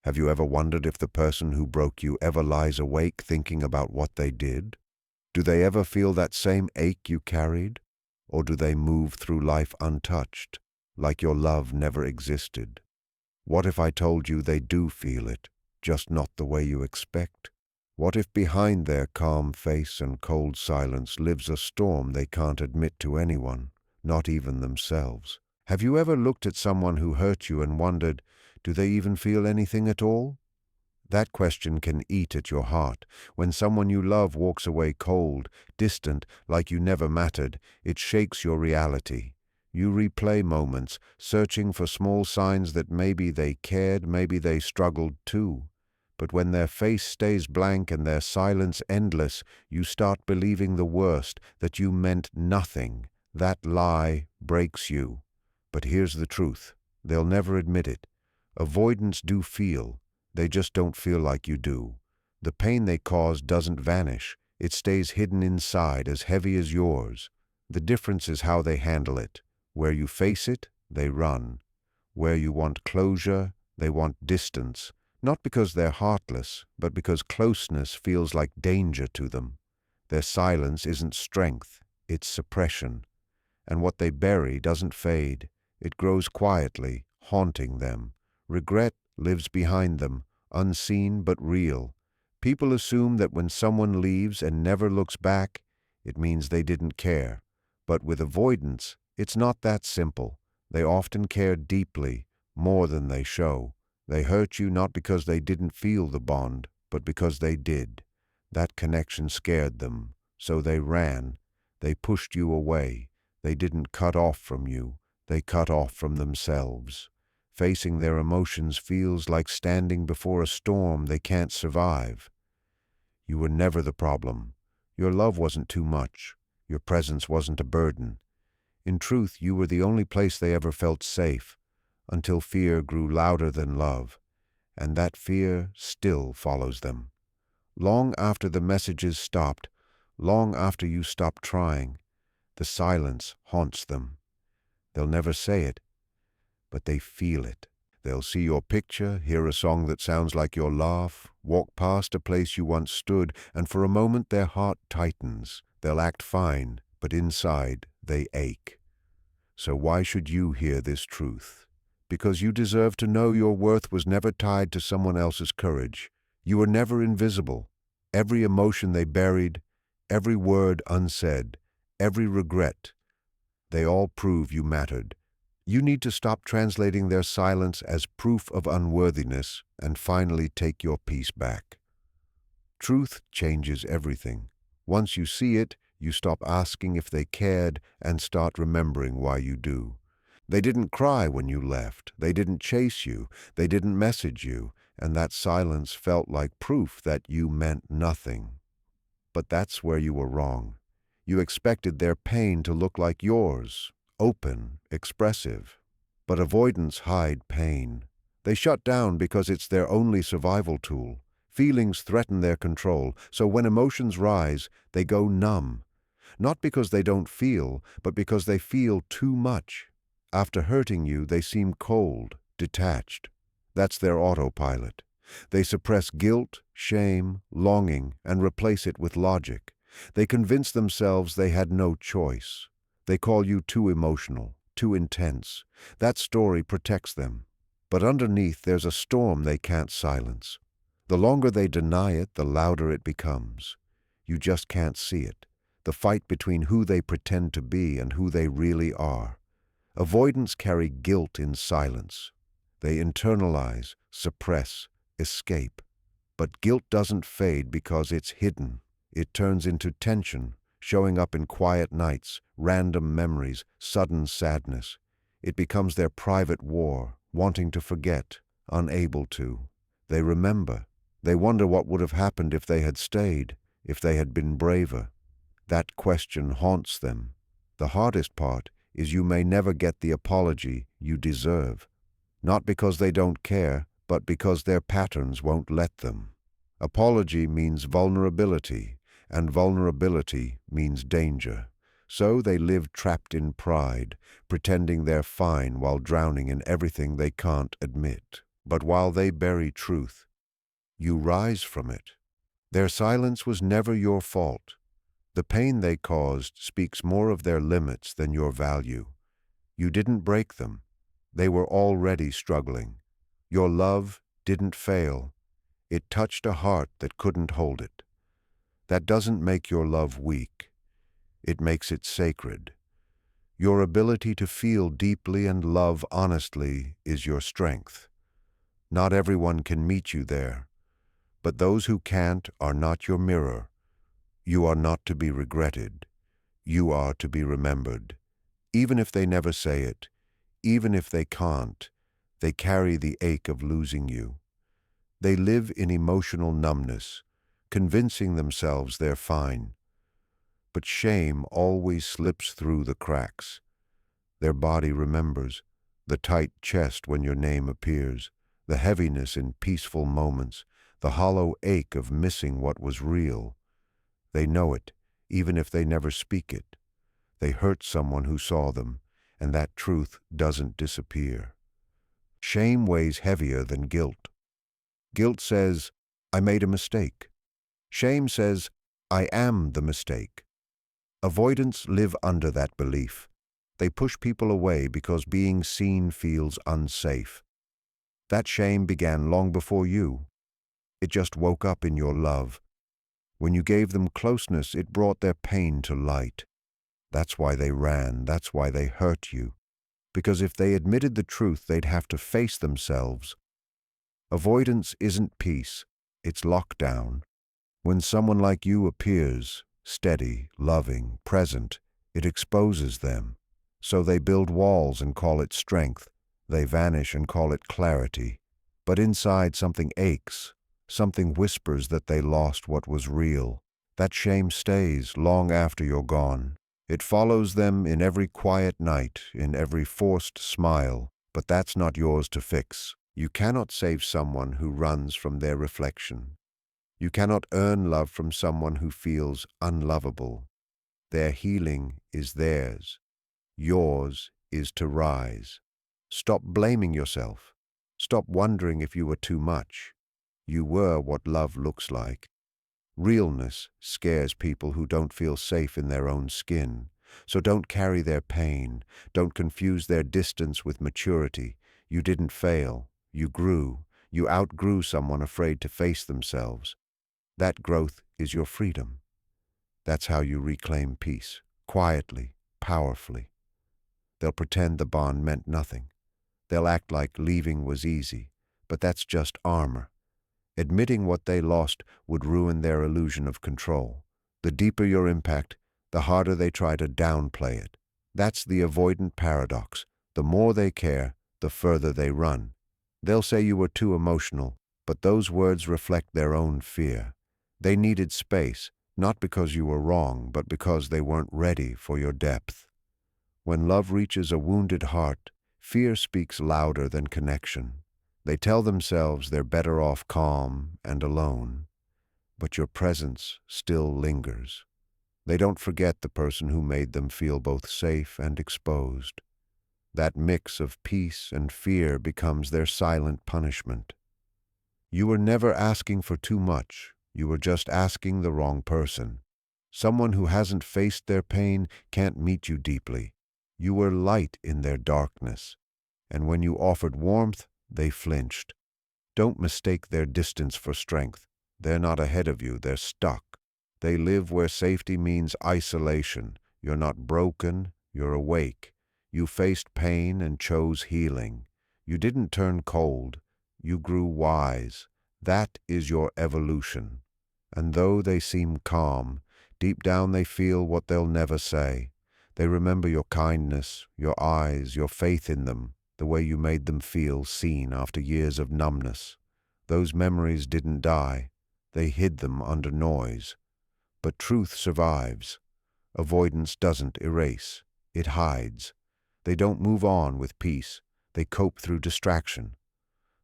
Have you ever wondered if the person who broke you ever lies awake thinking about what they did? Do they ever feel that same ache you carried? Or do they move through life untouched, like your love never existed? What if I told you they do feel it, just not the way you expect? What if behind their calm face and cold silence lives a storm they can't admit to anyone, not even themselves? Have you ever looked at someone who hurt you and wondered, do they even feel anything at all? That question can eat at your heart. When someone you love walks away cold, distant, like you never mattered, it shakes your reality. You replay moments, searching for small signs that maybe they cared, maybe they struggled too. But when their face stays blank and their silence endless, you start believing the worst, that you meant nothing. That lie breaks you. But here's the truth. They'll never admit it. Avoidants do feel. They just don't feel like you do. The pain they cause doesn't vanish. It stays hidden inside, as heavy as yours. The difference is how they handle it. Where you face it, they run. Where you want closure, they want distance. Not because they're heartless, but because closeness feels like danger to them. Their silence isn't strength, it's suppression. And what they bury doesn't fade. It grows quietly, haunting them. Regret lives behind them, unseen but real. People assume that when someone leaves and never looks back, it means they didn't care. But with avoidance, it's not that simple. They often care deeply, more than they show. They hurt you not because they didn't feel the bond, but because they did. That connection scared them, so they ran. They pushed you away. They didn't cut off from you. They cut off from themselves. Facing their emotions feels like standing before a storm they can't survive. You were never the problem. Your love wasn't too much. Your presence wasn't a burden. In truth, you were the only place they ever felt safe, until fear grew louder than love, and that fear still follows them. Long after the messages stopped, long after you stopped trying, the silence haunts them. They'll never say it, but they feel it. They'll see your picture, hear a song that sounds like your laugh, walk past a place you once stood, and for a moment their heart tightens. They'll act fine, but inside they ache. So why should you hear this truth? Because you deserve to know your worth was never tied to someone else's courage. You were never invisible. Every emotion they buried, every word unsaid, every regret, they all prove you mattered. You need to stop translating their silence as proof of unworthiness and finally take your peace back. Truth changes everything. Once you see it, you stop asking if they cared and start remembering why you do. They didn't cry when you left. They didn't chase you. They didn't message you. And that silence felt like proof that you meant nothing. But that's where you were wrong. You expected their pain to look like yours, open, expressive. But avoidants hide pain. They shut down because it's their only survival tool. Feelings threaten their control, so when emotions rise, they go numb. Not because they don't feel, but because they feel too much. After hurting you, they seem cold, detached. That's their autopilot. They suppress guilt, shame, longing, and replace it with logic. They convince themselves they had no choice. They call you too emotional, too intense. That story protects them. But underneath, there's a storm they can't silence. The longer they deny it, the louder it becomes. You just can't see it. The fight between who they pretend to be and who they really are. Avoidants carry guilt in silence. They internalize, suppress, escape. But guilt doesn't fade because it's hidden. It turns into tension, showing up in quiet nights, random memories, sudden sadness. It becomes their private war, wanting to forget, unable to. They remember. They wonder what would have happened if they had stayed, if they had been braver. That question haunts them. The hardest part is you may never get the apology you deserve. Not because they don't care, but because their patterns won't let them. Apology means vulnerability, and vulnerability means danger. So they live trapped in pride, pretending they're fine while drowning in everything they can't admit. But while they bury truth, you rise from it. Their silence was never your fault. The pain they caused speaks more of their limits than your value. You didn't break them. They were already struggling. Your love didn't fail. It touched a heart that couldn't hold it. That doesn't make your love weak. It makes it sacred. Your ability to feel deeply and love honestly is your strength. Not everyone can meet you there, but those who can't are not your mirror. You are not to be regretted. You are to be remembered. Even if they never say it, even if they can't, they carry the ache of losing you. They live in emotional numbness, convincing themselves they're fine. But shame always slips through the cracks. Their body remembers, the tight chest when your name appears, the heaviness in peaceful moments, the hollow ache of missing what was real. They know it, even if they never speak it. They hurt someone who saw them, and that truth doesn't disappear. Shame weighs heavier than guilt. Guilt says, I made a mistake. Shame says, I am the mistake. Avoidants live under that belief. They push people away because being seen feels unsafe. That shame began long before you. It just woke up in your love. When you gave them closeness, it brought their pain to light. That's why they ran. That's why they hurt you. Because if they admitted the truth, they'd have to face themselves. Avoidance isn't peace. It's lockdown. When someone like you appears, steady, loving, present, it exposes them. So they build walls and call it strength. They vanish and call it clarity. But inside something aches. Something whispers that they lost what was real. That shame stays long after you're gone. It follows them in every quiet night, in every forced smile. But that's not yours to fix. You cannot save someone who runs from their reflection. You cannot earn love from someone who feels unlovable. Their healing is theirs. Yours is to rise. Stop blaming yourself. Stop wondering if you were too much. You were what love looks like. Realness scares people who don't feel safe in their own skin. So don't carry their pain. Don't confuse their distance with maturity. You didn't fail. You grew. You outgrew someone afraid to face themselves. That growth is your freedom. That's how you reclaim peace, quietly, powerfully. They'll pretend the bond meant nothing. They'll act like leaving was easy, but that's just armor. Admitting what they lost would ruin their illusion of control. The deeper your impact, the harder they try to downplay it. That's the avoidant paradox. The more they care, the further they run. They'll say you were too emotional, but those words reflect their own fear. They needed space, not because you were wrong, but because they weren't ready for your depth. When love reaches a wounded heart, fear speaks louder than connection. They tell themselves they're better off calm and alone, but your presence still lingers. They don't forget the person who made them feel both safe and exposed. That mix of peace and fear becomes their silent punishment. You were never asking for too much. You were just asking the wrong person. Someone who hasn't faced their pain can't meet you deeply. You were light in their darkness, and when you offered warmth, they flinched. Don't mistake their distance for strength. They're not ahead of you, they're stuck. They live where safety means isolation. You're not broken, you're awake. You faced pain and chose healing. You didn't turn cold, you grew wise. That is your evolution. And though they seem calm, deep down they feel what they'll never say. They remember your kindness, your eyes, your faith in them, the way you made them feel seen after years of numbness. Those memories didn't die. They hid them under noise. But truth survives. Avoidance doesn't erase. It hides. They don't move on with peace. They cope through distraction.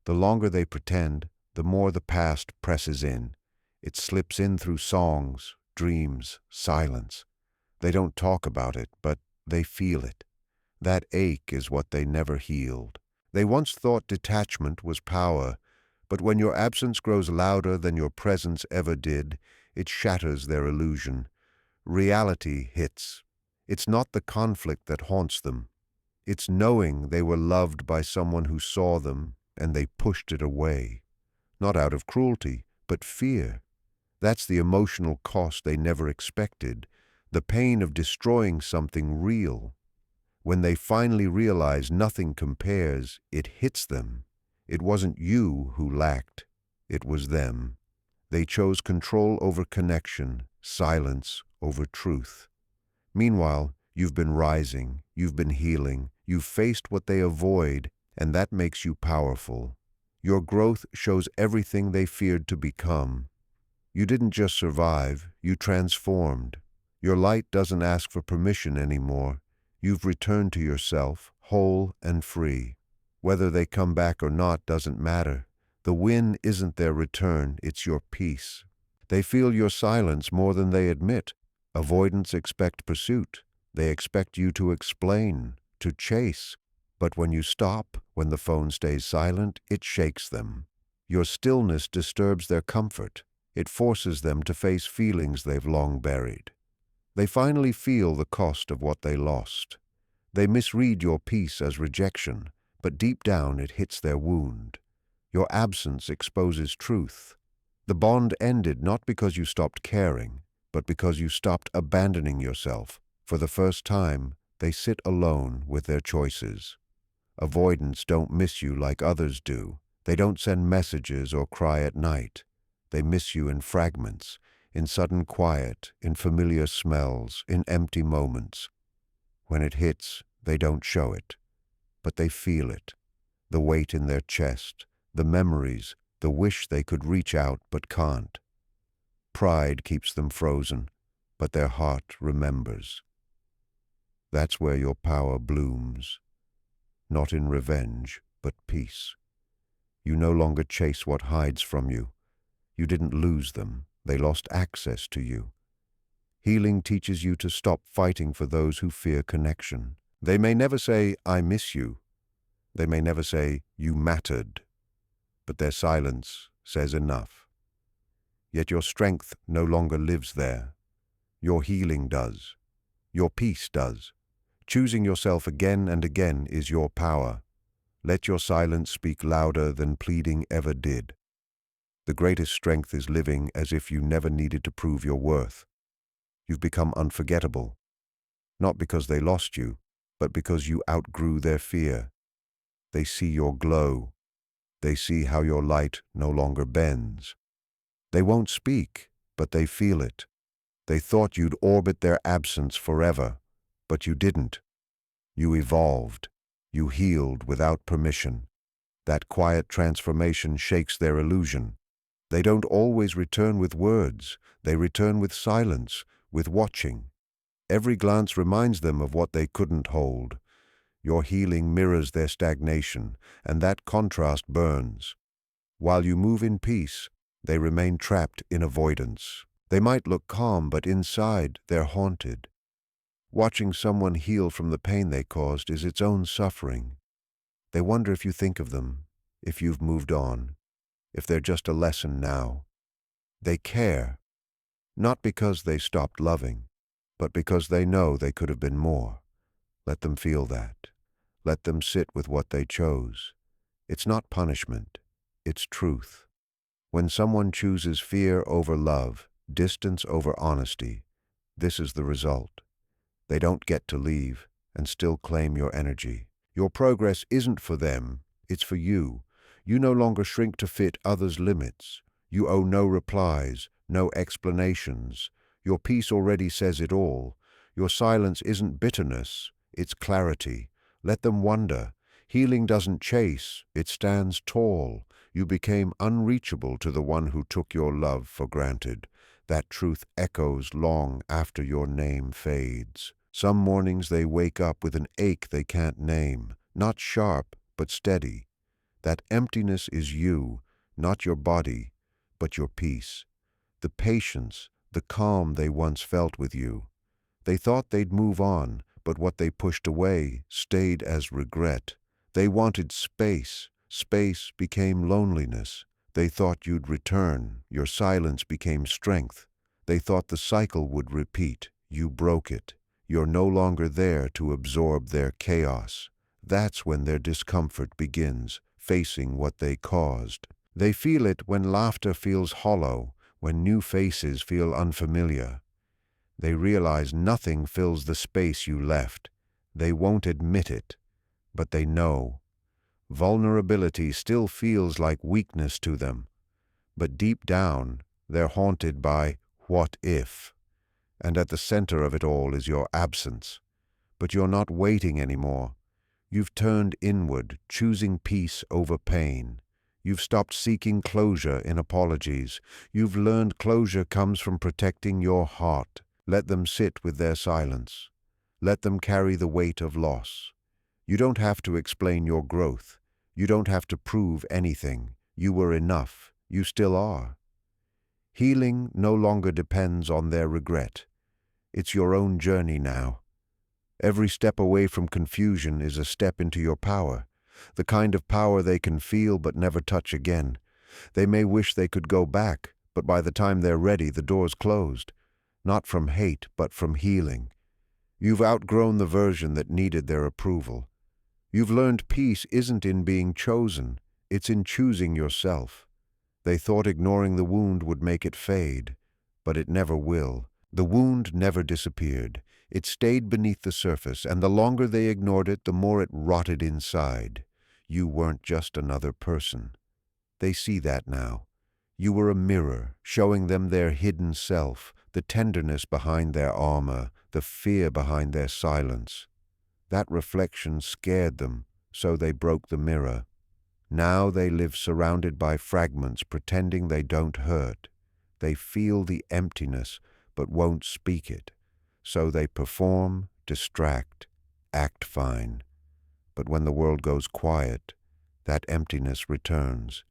The longer they pretend, the more the past presses in. It slips in through songs, dreams, silence. They don't talk about it, but they feel it. That ache is what they never healed. They once thought detachment was power, but when your absence grows louder than your presence ever did, it shatters their illusion. Reality hits. It's not the conflict that haunts them. It's knowing they were loved by someone who saw them and they pushed it away. Not out of cruelty, but fear. That's the emotional cost they never expected, the pain of destroying something real. When they finally realize nothing compares, it hits them. It wasn't you who lacked, it was them. They chose control over connection, silence over truth. Meanwhile, you've been rising, you've been healing, you've faced what they avoid, and that makes you powerful. Your growth shows everything they feared to become. You didn't just survive, you transformed. Your light doesn't ask for permission anymore. You've returned to yourself, whole and free. Whether they come back or not doesn't matter. The win isn't their return, it's your peace. They feel your silence more than they admit. Avoidants expect pursuit. They expect you to explain, to chase. But when you stop, when the phone stays silent, it shakes them. Your stillness disturbs their comfort. It forces them to face feelings they've long buried. They finally feel the cost of what they lost. They misread your peace as rejection, but deep down it hits their wound. Your absence exposes truth. The bond ended not because you stopped caring, but because you stopped abandoning yourself. For the first time, they sit alone with their choices. Avoidants don't miss you like others do. They don't send messages or cry at night. They miss you in fragments, in sudden quiet, in familiar smells, in empty moments. When it hits, they don't show it, but they feel it. The weight in their chest, the memories, the wish they could reach out but can't. Pride keeps them frozen, but their heart remembers. That's where your power blooms, not in revenge, but peace. You no longer chase what hides from you. You didn't lose them, they lost access to you. Healing teaches you to stop fighting for those who fear connection. They may never say, "I miss you." They may never say, "You mattered." But their silence says enough. Yet your strength no longer lives there. Your healing does. Your peace does. Choosing yourself again and again is your power. Let your silence speak louder than pleading ever did. The greatest strength is living as if you never needed to prove your worth. You've become unforgettable, not because they lost you, but because you outgrew their fear. They see your glow. They see how your light no longer bends. They won't speak, but they feel it. They thought you'd orbit their absence forever, but you didn't. You evolved. You healed without permission. That quiet transformation shakes their illusion. They don't always return with words. They return with silence, with watching. Every glance reminds them of what they couldn't hold. Your healing mirrors their stagnation, and that contrast burns. While you move in peace, they remain trapped in avoidance. They might look calm, but inside they're haunted. Watching someone heal from the pain they caused is its own suffering. They wonder if you think of them, if you've moved on, if they're just a lesson now. They care, not because they stopped loving, but because they know they could have been more. Let them feel that. Let them sit with what they chose. It's not punishment, it's truth. When someone chooses fear over love, distance over honesty, this is the result. They don't get to leave and still claim your energy. Your progress isn't for them, it's for you. You no longer shrink to fit others' limits. You owe no replies, no explanations. Your peace already says it all. Your silence isn't bitterness, it's clarity. Let them wonder. Healing doesn't chase, it stands tall. You became unreachable to the one who took your love for granted. That truth echoes long after your name fades. Some mornings they wake up with an ache they can't name, not sharp, but steady. That emptiness is you, not your body, but your peace. The patience, the calm they once felt with you. They thought they'd move on, but what they pushed away stayed as regret. They wanted space. Space became loneliness. They thought you'd return. Your silence became strength. They thought the cycle would repeat. You broke it. You're no longer there to absorb their chaos. That's when their discomfort begins, facing what they caused. They feel it when laughter feels hollow, when new faces feel unfamiliar. They realize nothing fills the space you left. They won't admit it, but they know. Vulnerability still feels like weakness to them, but deep down, they're haunted by what if. And at the center of it all is your absence. But you're not waiting anymore. You've turned inward, choosing peace over pain. You've stopped seeking closure in apologies. You've learned closure comes from protecting your heart. Let them sit with their silence. Let them carry the weight of loss. You don't have to explain your growth. You don't have to prove anything. You were enough. You still are. Healing no longer depends on their regret. It's your own journey now. Every step away from confusion is a step into your power, the kind of power they can feel but never touch again. They may wish they could go back, but by the time they're ready, the door's closed. Not from hate, but from healing. You've outgrown the version that needed their approval. You've learned peace isn't in being chosen, it's in choosing yourself. They thought ignoring the wound would make it fade, but it never will. The wound never disappeared. It stayed beneath the surface, and the longer they ignored it, the more it rotted inside. You weren't just another person. They see that now. You were a mirror, showing them their hidden self, the tenderness behind their armor, the fear behind their silence. That reflection scared them, so they broke the mirror. Now they live surrounded by fragments, pretending they don't hurt. They feel the emptiness, but won't speak it. So they perform, distract, act fine. But when the world goes quiet, that emptiness returns.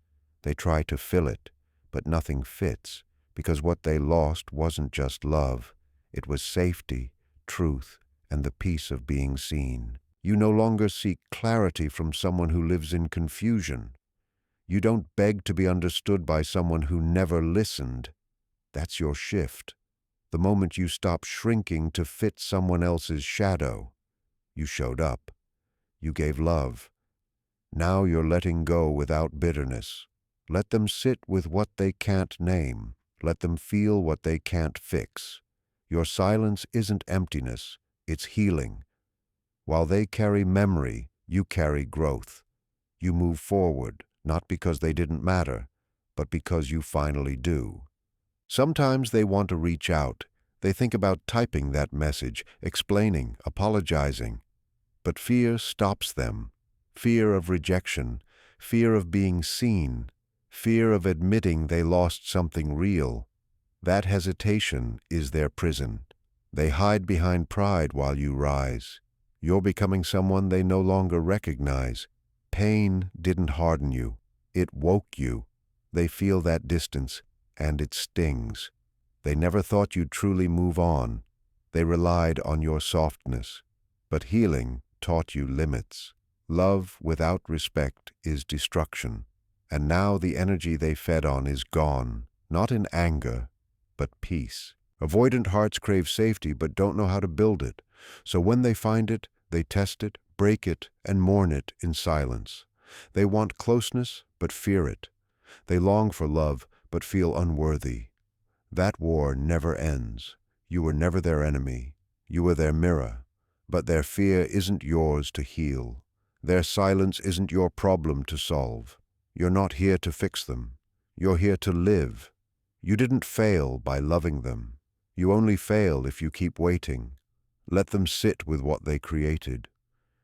They try to fill it, but nothing fits, because what they lost wasn't just love. It was safety, truth, and the peace of being seen. You no longer seek clarity from someone who lives in confusion. You don't beg to be understood by someone who never listened. That's your shift. The moment you stop shrinking to fit someone else's shadow. You showed up. You gave love. Now you're letting go without bitterness. Let them sit with what they can't name. Let them feel what they can't fix. Your silence isn't emptiness, it's healing. While they carry memory, you carry growth. You move forward, not because they didn't matter, but because you finally do. Sometimes they want to reach out. They think about typing that message, explaining, apologizing. But fear stops them. Fear of rejection, fear of being seen, fear of admitting they lost something real. That hesitation is their prison. They hide behind pride while you rise. You're becoming someone they no longer recognize. Pain didn't harden you. It woke you. They feel that distance, and it stings. They never thought you'd truly move on. They relied on your softness. But healing taught you limits. Love without respect is destruction. And now the energy they fed on is gone, not in anger, but peace. Avoidant hearts crave safety but don't know how to build it. So when they find it, they test it, break it, and mourn it in silence. They want closeness but fear it. They long for love but feel unworthy. That war never ends. You were never their enemy. You were their mirror. But their fear isn't yours to heal. Their silence isn't your problem to solve. You're not here to fix them. You're here to live. You didn't fail by loving them. You only fail if you keep waiting. Let them sit with what they created.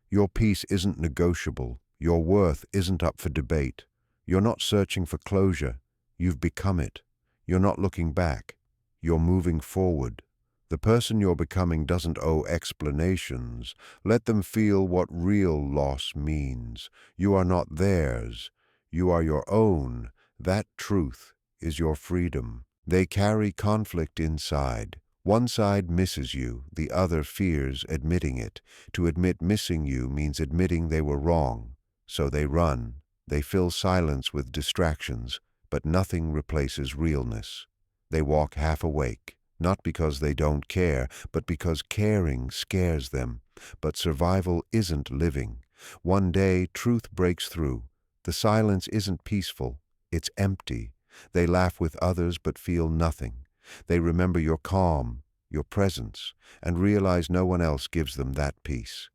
Your peace isn't negotiable. Your worth isn't up for debate. You're not searching for closure. You've become it. You're not looking back. You're moving forward. The person you're becoming doesn't owe explanations. Let them feel what real loss means. You are not theirs. You are your own. That truth is your freedom. They carry conflict inside. One side misses you, the other fears admitting it. To admit missing you means admitting they were wrong. So they run. They fill silence with distractions, but nothing replaces realness. They walk half awake, not because they don't care, but because caring scares them. But survival isn't living. One day, truth breaks through. The silence isn't peaceful, it's empty. They laugh with others but feel nothing. They remember your calm, your presence, and realize no one else gives them that peace.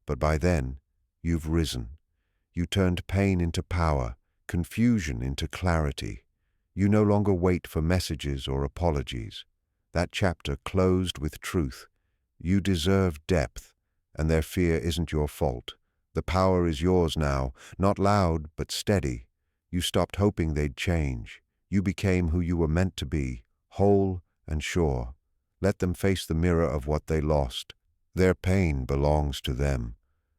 But by then, you've risen. You turned pain into power, confusion into clarity. You no longer wait for messages or apologies. That chapter closed with truth. You deserve depth, and their fear isn't your fault. The power is yours now, not loud but steady. You stopped hoping they'd change. You became who you were meant to be, whole and sure. Let them face the mirror of what they lost. Their pain belongs to them.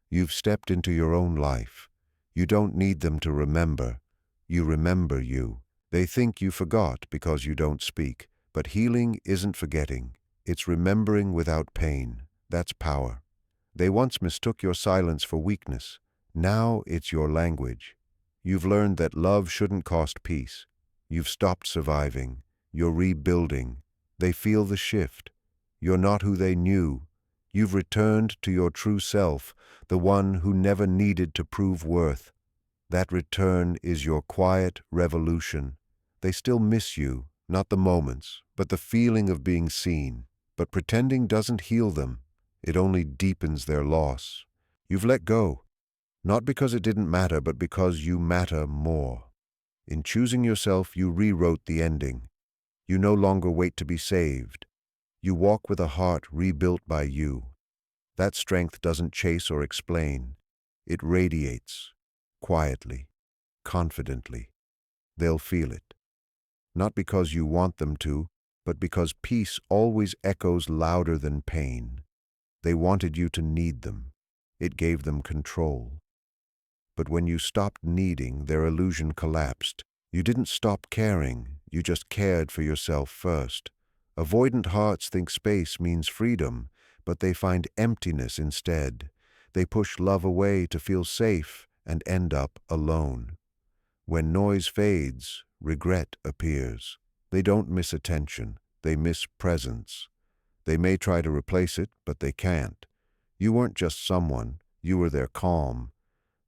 You've stepped into your own life. You don't need them to remember. You remember you. They think you forgot because you don't speak. But healing isn't forgetting. It's remembering without pain. That's power. They once mistook your silence for weakness. Now it's your language. You've learned that love shouldn't cost peace. You've stopped surviving. You're rebuilding. They feel the shift. You're not who they knew. You've returned to your true self, the one who never needed to prove worth. That return is your quiet revolution. They still miss you, not the moments, but the feeling of being seen. But pretending doesn't heal them. It only deepens their loss. You've let go, not because it didn't matter, but because you matter more. In choosing yourself, you rewrote the ending. You no longer wait to be saved. You walk with a heart rebuilt by you. That strength doesn't chase or explain. It radiates, quietly, confidently. They'll feel it. Not because you want them to, but because peace always echoes louder than pain. They wanted you to need them. It gave them control. But when you stopped needing, their illusion collapsed. You didn't stop caring, you just cared for yourself first. Avoidant hearts think space means freedom, but they find emptiness instead. They push love away to feel safe and end up alone. When noise fades, regret appears. They don't miss attention, they miss presence. They may try to replace it, but they can't. You weren't just someone, you were their calm.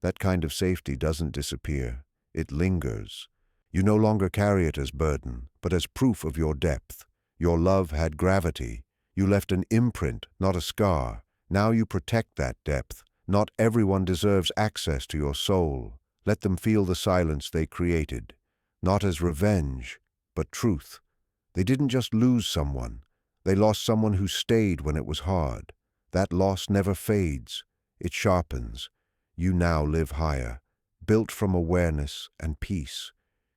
That kind of safety doesn't disappear, it lingers. You no longer carry it as burden, but as proof of your depth. Your love had gravity. You left an imprint, not a scar. Now you protect that depth. Not everyone deserves access to your soul. Let them feel the silence they created. Not as revenge, but truth. They didn't just lose someone. They lost someone who stayed when it was hard. That loss never fades. It sharpens. You now live higher, built from awareness and peace.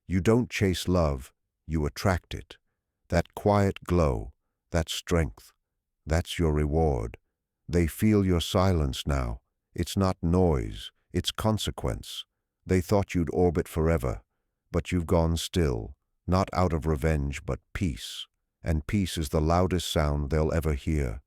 You don't chase love, you attract it. That quiet glow, that strength, that's your reward. They feel your silence now. It's not noise, it's consequence. They thought you'd orbit forever, but you've gone still, not out of revenge, but peace. And peace is the loudest sound they'll ever hear.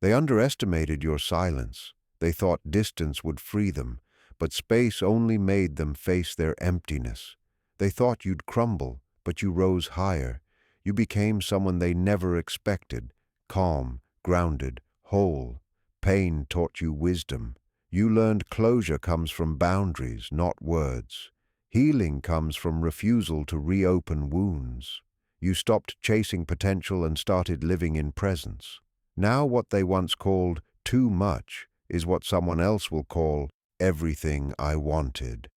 They underestimated your silence. They thought distance would free them, but space only made them face their emptiness. They thought you'd crumble, but you rose higher. You became someone they never expected, calm, grounded, whole. Pain taught you wisdom. You learned closure comes from boundaries, not words. Healing comes from refusal to reopen wounds. You stopped chasing potential and started living in presence. Now what they once called too much is what someone else will call everything I wanted.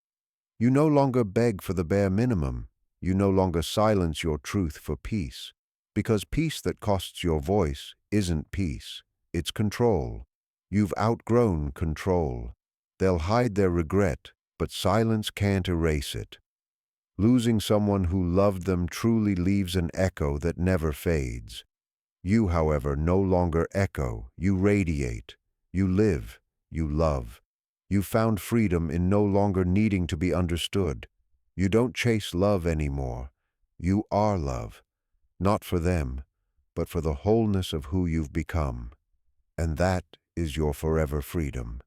You no longer beg for the bare minimum. You no longer silence your truth for peace. Because peace that costs your voice isn't peace, it's control. You've outgrown control. They'll hide their regret, but silence can't erase it. Losing someone who loved them truly leaves an echo that never fades. You, however, no longer echo. You radiate. You live. You love. You found freedom in no longer needing to be understood. You don't chase love anymore. You are love. Not for them, but for the wholeness of who you've become. And that is your forever freedom.